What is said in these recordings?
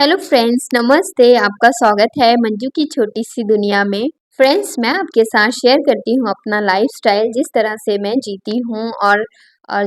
Hello friends, नमस्ते। आपका स्वागत है मंजू की छोटी सी दुनिया में। फ्रेंड्स, मैं आपके साथ शेयर करती हूँ अपना लाइफस्टाइल, जिस तरह से मैं जीती हूँ और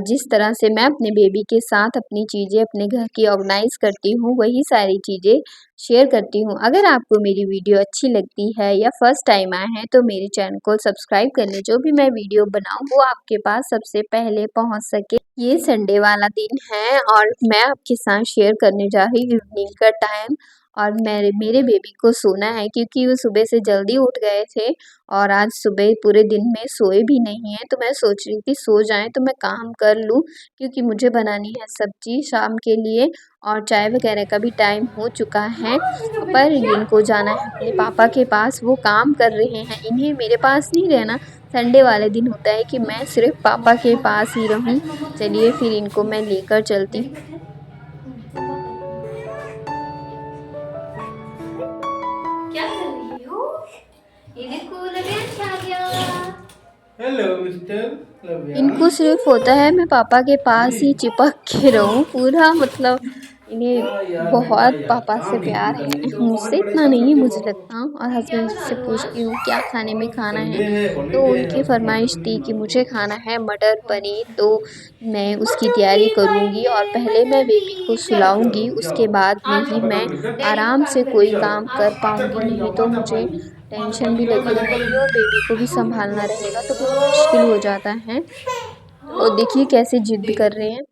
जिस तरह से मैं अपने बेबी के साथ अपनी चीज़ें अपने घर की ऑर्गेनाइज करती हूँ, वही सारी चीज़ें शेयर करती हूँ। अगर आपको मेरी वीडियो अच्छी लगती है या फर्स्ट टाइम आए हैं तो मेरे चैनल को सब्सक्राइब कर लें। जो भी मैं वीडियो बनाऊँ वो आपके पास सबसे पहले पहुँच सके। ये संडे वाला दिन है और मैं आपके साथ शेयर करने जा रही हूँ इवनिंग का टाइम। और मेरे मेरे बेबी को सोना है क्योंकि वो सुबह से जल्दी उठ गए थे और आज सुबह पूरे दिन में सोए भी नहीं हैं। तो मैं सोच रही थी सो जाएं तो मैं काम कर लूं, क्योंकि मुझे बनानी है सब्जी शाम के लिए और चाय वगैरह का भी टाइम हो चुका है। पर इनको जाना है अपने पापा के पास, वो काम कर रहे हैं। इन्हें मेरे पास नहीं रहना। संडे वाले दिन होता है कि मैं सिर्फ पापा के पास ही रहूं। चलिए फिर इनको मैं लेकर चलती हूँ। क्या कर रही हो? ये देखो लवेंस आ गया। हेलो मिस्टर इनको लव्यांश। सिर्फ होता है मैं पापा के पास जी। ही चिपक के रहूं पूरा, मतलब इन्हें क्या यार बेटा, बहुत यार पापा से काम ठीक प्यार भी है। करनी तो मुझसे कौन इतना परेशान नहीं है करती है मुझे बहुत। लगता, और क्या हस्बैंड बना से दूँ पूछती आज? हूँ क्या खाने में आज खाना है। संडे है, तो हॉलीडे है, उनकी आज तो मटर फरमाइश पनीर थी बना कि दो मुझे बस। खाना है मटर पनीर। तो मैं उसकी मटर तैयारी पनीर करूंगी और खाएंगे, पहले मटर मैं बेबी को पनीर चलो। सुलाऊंगी, चलो उसके जाओ। बाद में आज ही मटर मैं पनीर कर। डैडी को आराम से काम कोई करने दो। चलो काम आज कर मटर पाऊंगी। पनीर नहीं जाओ, तो मटर मुझे पनीर। मटर टेंशन भी पनीर जाओ, लगी मटर रहेगी और पनीर। बेबी को भी संभालना रहेगा, तो बहुत मुश्किल हो जाता है। और देखिए कैसे जिद कर रहे हैं।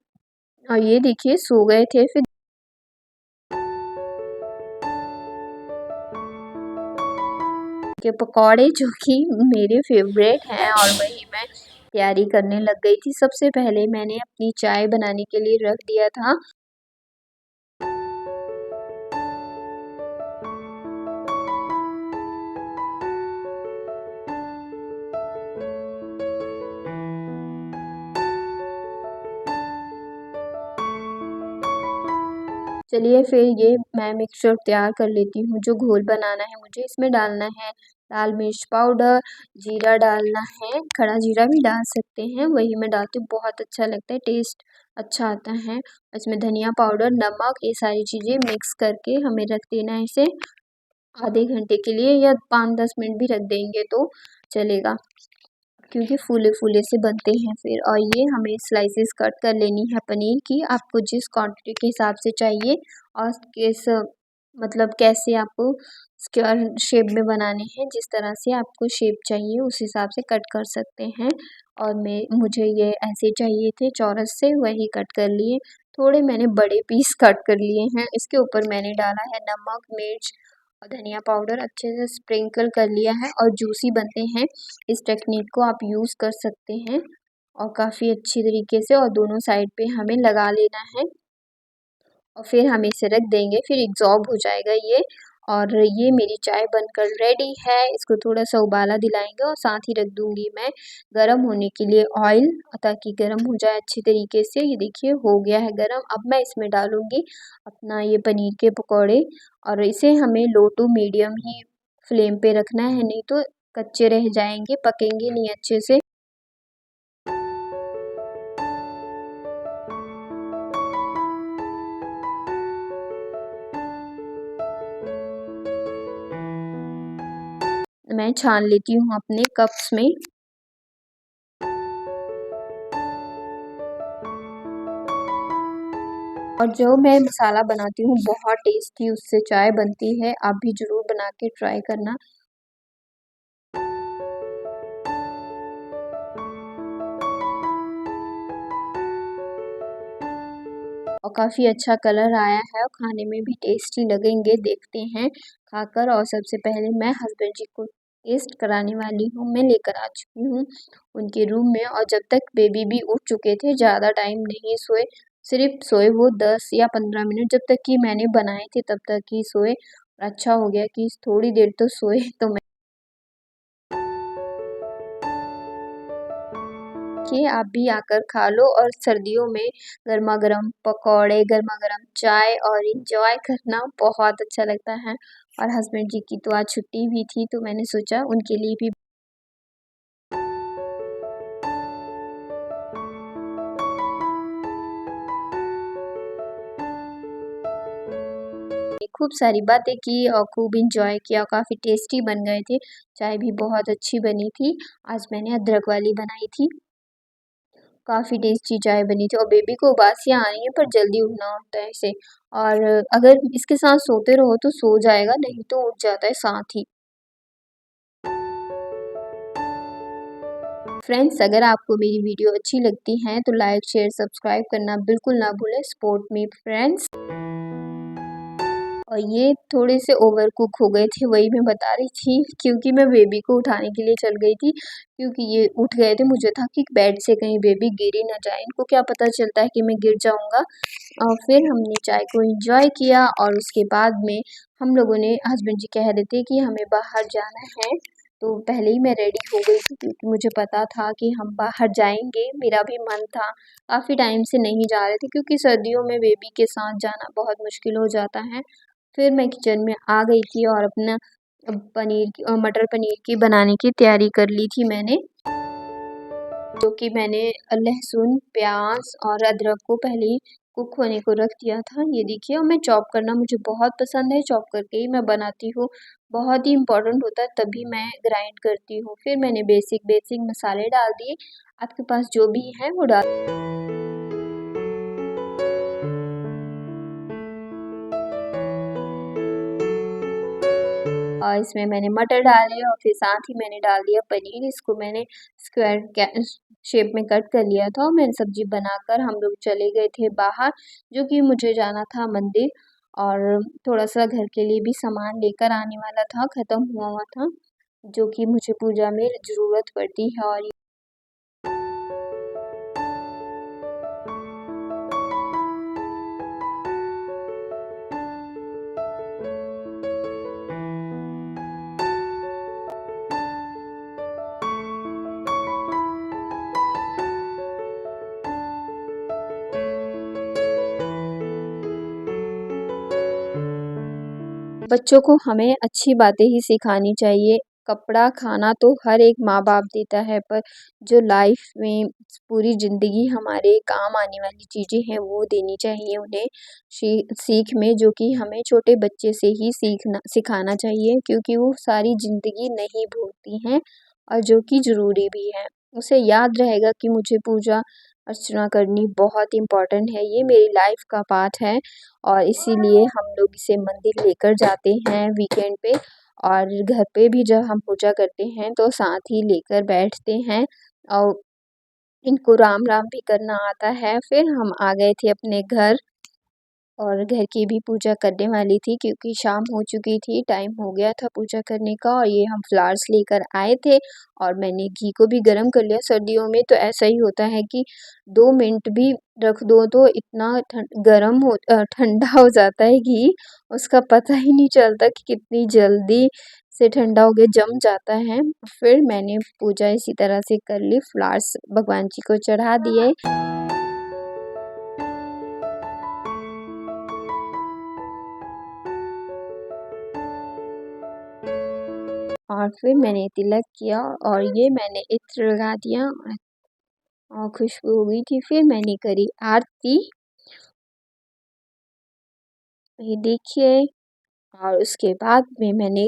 और ये देखिए सो गए थे। फिर के पकौड़े जो कि मेरे फेवरेट हैं और वही मैं तैयारी करने लग गई थी। सबसे पहले मैंने अपनी चाय बनाने के लिए रख दिया था। चलिए फिर ये मैं मिक्सचर तैयार कर लेती हूँ। जो घोल बनाना है मुझे, इसमें डालना है लाल मिर्च पाउडर, जीरा डालना है, खड़ा जीरा भी डाल सकते हैं, वही मैं डालती हूँ, बहुत अच्छा लगता है, टेस्ट अच्छा आता है। इसमें धनिया पाउडर, नमक, ये सारी चीज़ें मिक्स करके हमें रख देना है इसे आधे घंटे के लिए, या 5-10 मिनट भी रख देंगे तो चलेगा, क्योंकि फूले फूले से बनते हैं फिर। और ये हमें स्लाइसेस कट कर लेनी है पनीर की, आपको जिस क्वांटिटी के हिसाब से चाहिए और किस मतलब कैसे आपको स्क्वायर शेप में बनाने हैं, जिस तरह से आपको शेप चाहिए उस हिसाब से कट कर सकते हैं। और मुझे ये ऐसे चाहिए थे चौरस से, वही कट कर लिए। थोड़े मैंने बड़े पीस कट कर लिए हैं। इसके ऊपर मैंने डाला है नमक, मिर्च और धनिया पाउडर, अच्छे से स्प्रिंकल कर लिया है और जूसी बनते हैं। इस टेक्निक को आप यूज़ कर सकते हैं और काफ़ी अच्छी तरीके से, और दोनों साइड पे हमें लगा लेना है और फिर हम इसे रख देंगे, फिर एब्ज़ॉर्ब हो जाएगा ये। और ये मेरी चाय बनकर रेडी है। इसको थोड़ा-सा उबाला दिलाएँगे और साथ ही रख दूँगी मैं गरम होने के लिए ऑयल, ताकि गरम हो जाए अच्छी तरीके से। ये देखिए हो गया है गरम। अब मैं इसमें डालूँगी अपना ये पनीर के पकौड़े और इसे हमें लो टू मीडियम ही फ्लेम पे रखना है, नहीं तो कच्चे रह जाएँगे, पकेंगे नहीं अच्छे से। मैं छान लेती हूँ अपने कप्स में। और जो मैं मसाला बनाती हूँ बहुत टेस्टी उससे चाय बनती है, आप भी ज़रूर बना के ट्राई करना। और काफ़ी अच्छा कलर आया है और खाने में भी टेस्टी लगेंगे, देखते हैं खाकर। और सबसे पहले मैं हस्बैंड जी को टेस्ट कराने वाली हूँ। मैं लेकर आ चुकी हूँ उनके रूम में, और जब तक बेबी भी उठ चुके थे, ज़्यादा टाइम नहीं सोए, सिर्फ सोए वो 10 या 15 मिनट, जब तक कि मैंने बनाए थे तब तक ही सोए। अच्छा हो गया कि थोड़ी देर तो सोए। तो मैं कि आप भी आकर खा लो, और सर्दियों में गरमा-गरम पकौड़े, गरमा-गरम चाय और एन्जॉय करना बहुत अच्छा लगता है। और हस्बैंड जी की तो आज छुट्टी भी थी, तो मैंने सोचा उनके लिए भी खूब सारी बातें की और खूब इंजॉय किया। काफ़ी टेस्टी बन गए थे। चाय भी बहुत अच्छी बनी थी। आज मैंने अदरक वाली बनाई थी। काफ़ी टेस्टी चाय बनी थी और बेबी को उबासियाँ आ रही हैं पर जल्दी उठना होता है इसे। और अगर इसके साथ सोते रहो तो सो जाएगा, नहीं तो उठ जाता है साथ ही। फ्रेंड्स, अगर आपको मेरी वीडियो अच्छी लगती है तो लाइक शेयर सब्सक्राइब करना बिल्कुल ना भूलें। Support me friends. और ये थोड़े से ओवर कुक हो गए थे, वही मैं बता रही थी, क्योंकि मैं बेबी को उठाने के लिए चल गई थी, क्योंकि ये उठ गए थे। मुझे था कि बेड से कहीं बेबी गिर ही ना जाए, इनको क्या पता चलता है कि मैं गिर जाऊंगा। और फिर हमने चाय को एंजॉय किया और उसके बाद में हम लोगों ने, हस्बैंड जी कह रहे थे कि हमें बाहर जाना है, तो पहले ही मैं रेडी हो गई थी, क्योंकि मुझे पता था कि हम बाहर जाएंगे। मेरा भी मन था, काफ़ी टाइम से नहीं जा रहे थे, क्योंकि सर्दियों में बेबी के साथ जाना बहुत मुश्किल हो जाता है। फिर मैं किचन में आ गई थी और अपना मटर पनीर की बनाने की तैयारी कर ली थी मैंने, जो कि मैंने लहसुन, प्याज और अदरक को पहले ही कुक होने को रख दिया था। ये देखिए, और मैं चॉप करना मुझे बहुत पसंद है, चॉप करके ही मैं बनाती हूँ। बहुत ही इम्पोर्टेंट होता है, तभी मैं ग्राइंड करती हूँ। फिर मैंने बेसिक मसाले डाल दिए, आपके पास जो भी है वो डाल। और इसमें मैंने मटर डाले और फिर साथ ही मैंने डाल दिया पनीर। इसको मैंने स्क्वायर शेप में कट कर लिया था और मैंने सब्जी बनाकर हम लोग चले गए थे बाहर, जो कि मुझे जाना था मंदिर, और थोड़ा सा घर के लिए भी सामान लेकर आने वाला था, ख़त्म हुआ हुआ था, जो कि मुझे पूजा में ज़रूरत पड़ती है। बच्चों को हमें अच्छी बातें ही सिखानी चाहिए। कपड़ा, खाना तो हर एक माँ बाप देता है, पर जो लाइफ में पूरी ज़िंदगी हमारे काम आने वाली चीज़ें हैं वो देनी चाहिए उन्हें सीख में, जो कि हमें छोटे बच्चे से ही सिखाना चाहिए, क्योंकि वो सारी ज़िंदगी नहीं भूलती हैं और जो कि ज़रूरी भी है। उसे याद रहेगा कि मुझे पूजा अर्चना करनी बहुत इम्पोर्टेंट है, ये मेरी लाइफ का पार्ट है, और इसीलिए हम लोग इसे मंदिर लेकर जाते हैं वीकेंड पे। और घर पे भी जब हम पूजा करते हैं तो साथ ही लेकर बैठते हैं, और इनको राम राम भी करना आता है। फिर हम आ गए थे अपने घर और घर की भी पूजा करने वाली थी, क्योंकि शाम हो चुकी थी, टाइम हो गया था पूजा करने का। और ये हम फ्लावर्स लेकर आए थे और मैंने घी को भी गर्म कर लिया। सर्दियों में तो ऐसा ही होता है कि 2 मिनट भी रख दो तो इतना ठंडा हो जाता है घी, उसका पता ही नहीं चलता कि कितनी जल्दी से ठंडा हो गया, जम जाता है। फिर मैंने पूजा इसी तरह से कर ली, फ्लावर्स भगवान जी को चढ़ा दिए। और फिर मैंने तिलक किया और ये मैंने इत्र लगा दिया और खुशबू हो गई थी। फिर मैंने करी आरती, ये देखिए, और उसके बाद में मैंने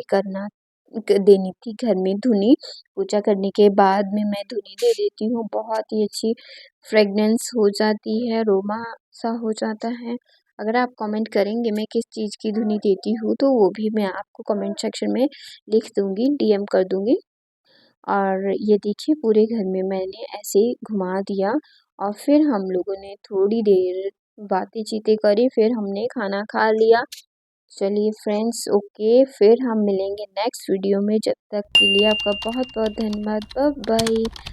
देनी थी घर में धुनी। पूजा करने के बाद में मैं धुनी दे देती हूँ, बहुत ही अच्छी फ्रेगनेंस हो जाती है, अरोमा सा हो जाता है। अगर आप कमेंट करेंगे मैं किस चीज़ की धुनी देती हूँ तो वो भी मैं आपको कमेंट सेक्शन में लिख दूँगी, डीएम कर दूँगी। और ये देखिए, पूरे घर में मैंने ऐसे ही घुमा दिया और फिर हम लोगों ने थोड़ी देर बातें चीतें करी, फिर हमने खाना खा लिया। चलिए फ्रेंड्स, ओके, फिर हम मिलेंगे नेक्स्ट वीडियो में। जब तक के लिए आपका बहुत बहुत धन्यवाद। Bye bye.